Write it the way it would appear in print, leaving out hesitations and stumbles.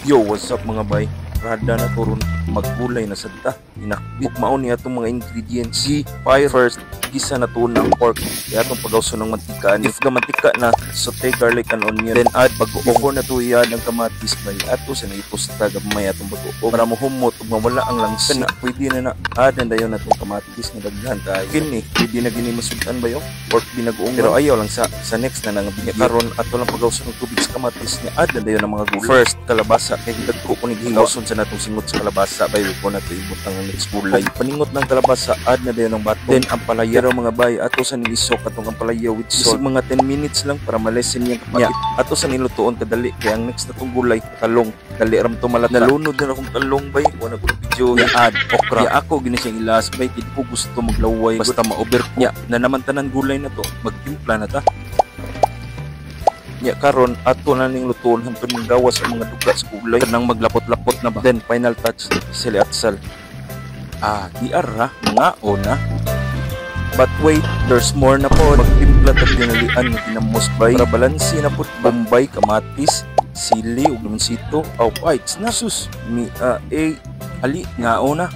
Yo, what's up mga bay? Rada na turon maggulay na sadta. Inakbit mao ni atong mga ingredients. Fire first, gisa na to ng pork. Kaya atong pagawso ng mantika. If ka mantika na, saute garlic and onion. Then add bagoong na to yan ng kamatis bay. Ato sa naipusta gamay atong bagoong. Para mahumot ug mawala ang langsa na. Pwede na add na dayon atong kamatis na daghan kay. Kini, pwede na gini masudan ba yung pork binagoong. Pero ayaw lang sa next na nang binya karon ato lang pagawso ng tubig sa kamatis niya. Add na dayon ang mga gulay. First, kalabasa. Kay dagko ko ni hingawson sa natong singot sa kalabasa bay ko na to ibot ang next gulay. Paningot ng kalabasa, add na dayon ng bato. Then ang palaya raw mga bay ato sa nilisok atong ang palaya with salt. Mga 10 minutes lang para malesin yang kapakit. Ato sa nilutuon kadali kay ang next natong gulay talong. Dali ram to malata. Nalunod na akong talong bay. Wala ko video ya add okra. Ya ako gini siyang ilas bay kid ko gusto maglaway basta ma-overcook. Ya na naman tanan gulay na to. Magtimpla na ta. Ya karon ato na ning lutuon hangtod ning gawas sa mga duga sa gulay nang maglapot-lapot na ba. Then final touch sili atsal. Diar ha mga ona. But wait, there's more na po. Magtimpla tag dinalian ng kinamos bay para balansi na po bombay, kamatis, sili ug limonsito. Bites na sus. Ali nga ona.